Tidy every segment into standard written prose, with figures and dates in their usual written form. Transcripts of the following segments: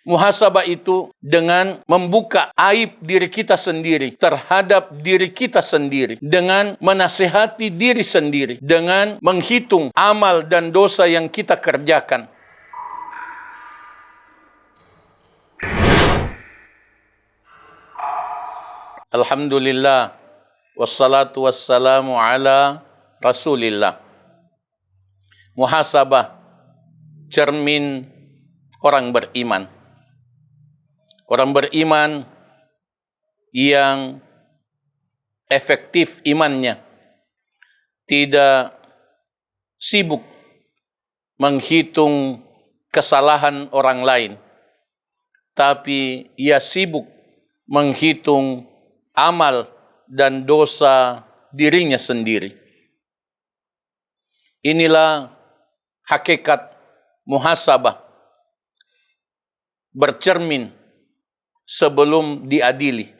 Muhasabah itu dengan membuka aib diri kita sendiri terhadap diri kita sendiri, dengan menasihati diri sendiri, dengan menghitung amal dan dosa yang kita kerjakan. Alhamdulillah, wassalatu wassalamu ala Rasulillah. Muhasabah, cermin orang beriman. Orang beriman yang efektif imannya tidak sibuk menghitung kesalahan orang lain, tapi ia sibuk menghitung amal dan dosa dirinya sendiri. Inilah hakikat muhasabah, bercermin sebelum diadili,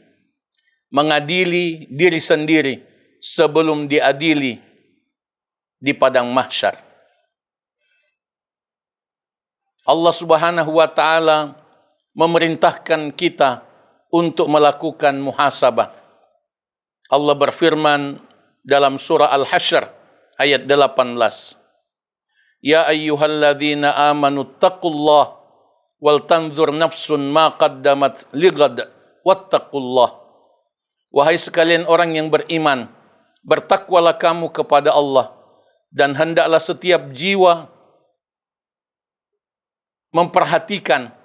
mengadili diri sendiri sebelum diadili di padang mahsyar. Allah Subhanahu wa taala memerintahkan kita untuk melakukan muhasabah. Allah berfirman dalam surah Al-Hasyr ayat 18. Ya ayyuhalladzina amanu taqullaha wal tanzur nafsun ma qaddamat lighad wattaqullah. Wahai sekalian orang yang beriman, bertakwalah kamu kepada Allah, dan hendaklah setiap jiwa memperhatikan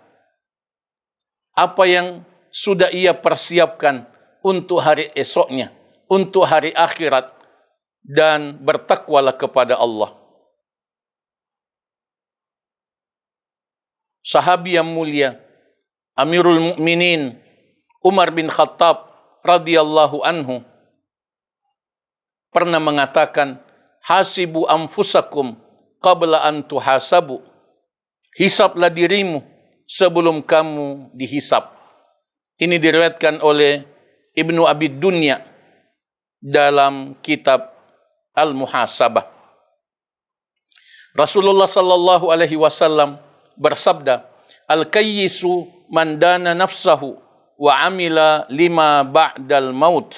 apa yang sudah ia persiapkan untuk hari esoknya, untuk hari akhirat, dan bertakwalah kepada Allah. Sahabi yang mulia, Amirul Mukminin Umar bin Khattab radhiyallahu anhu pernah mengatakan, hasibu anfusakum qabla an tuhasabu. Hisablah dirimu sebelum kamu dihisab. Ini diriwayatkan oleh Ibnu Abi Dunya dalam kitab Al-Muhasabah. Rasulullah sallallahu alaihi wasallam bersabda, al-kayyisu man dana nafsahu wa amila lima ba'dal maut.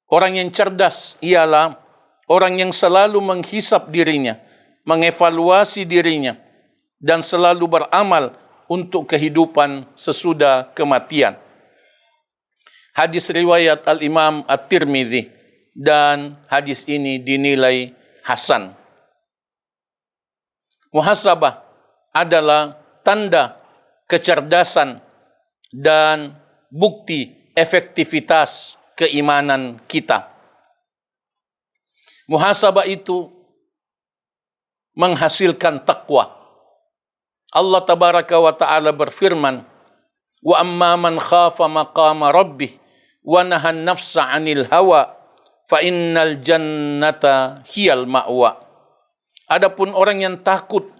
Orang yang cerdas ialah orang yang selalu menghisap dirinya, mengevaluasi dirinya, dan selalu beramal untuk kehidupan sesudah kematian. Hadis riwayat Al-Imam At-Tirmidzi, dan hadis ini dinilai hasan. Muhasabah adalah tanda kecerdasan dan bukti efektivitas keimanan kita. Muhasabah itu menghasilkan takwa. Allah tabaraka wa ta'ala berfirman, wa amma man khafa maqama rabbih wa nahan nafsa 'anil hawa fa innal jannata hiyal ma'wa. Adapun orang yang takut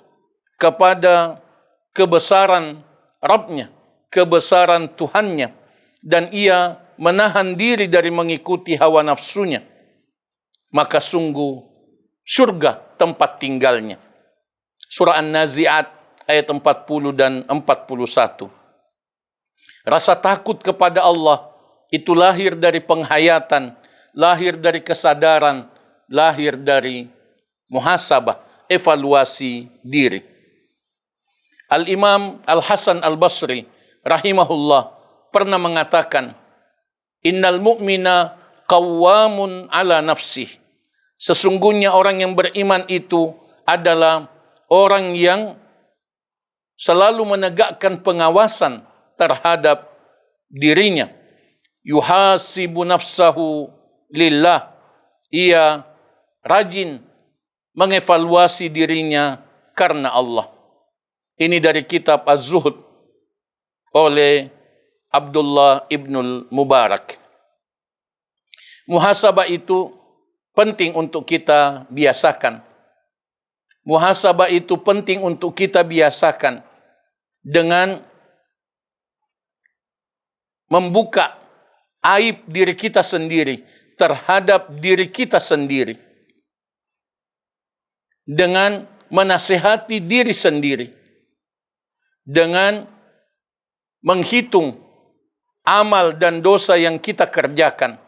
kepada kebesaran Rabbnya, kebesaran Tuhannya, dan ia menahan diri dari mengikuti hawa nafsunya, maka sungguh surga tempat tinggalnya. Surah An-Nazi'at ayat 40 dan 41. Rasa takut kepada Allah itu lahir dari penghayatan, lahir dari kesadaran, lahir dari muhasabah, evaluasi diri. Al-Imam Al-Hasan Al-Basri rahimahullah pernah mengatakan, innal mu'mina qawwamun ala nafsih. Sesungguhnya orang yang beriman itu adalah orang yang selalu menegakkan pengawasan terhadap dirinya. Yuhasibu nafsahu lillah. Ia rajin mengevaluasi dirinya karena Allah. Ini dari kitab Az-Zuhud oleh Abdullah ibnul Mubarak. Muhasabah itu penting untuk kita biasakan. Muhasabah itu penting untuk kita biasakan dengan membuka aib diri kita sendiri terhadap diri kita sendiri, dengan menasihati diri sendiri, dengan menghitung amal dan dosa yang kita kerjakan.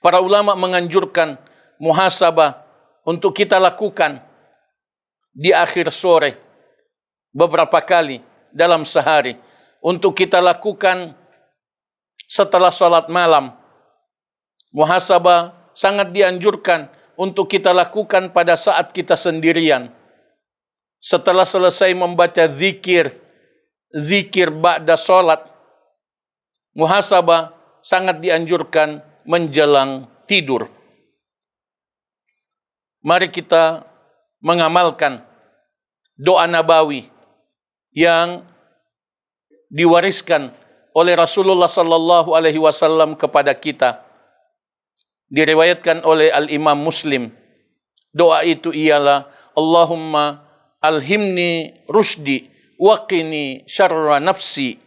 Para ulama menganjurkan muhasabah untuk kita lakukan di akhir sore beberapa kali dalam sehari, untuk kita lakukan setelah sholat malam. Muhasabah sangat dianjurkan untuk kita lakukan pada saat kita sendirian. Setelah selesai membaca zikir ba'da sholat, muhasabah sangat dianjurkan menjelang tidur. Mari kita mengamalkan doa nabawi yang diwariskan oleh Rasulullah sallallahu alaihi wasallam kepada kita. Diriwayatkan oleh Al-Imam Muslim. Doa itu ialah, Allahumma alhimni rusydi waqini syarra nafsi.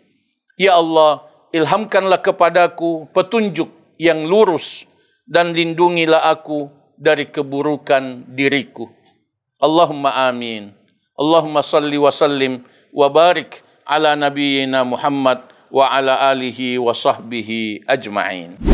Ya Allah, ilhamkanlah kepadaku petunjuk yang lurus dan lindungilah aku dari keburukan diriku. Allahumma amin. Allahumma salli wa sallim wa barik ala nabiyyina Muhammad wa ala alihi wa sahbihi ajma'in.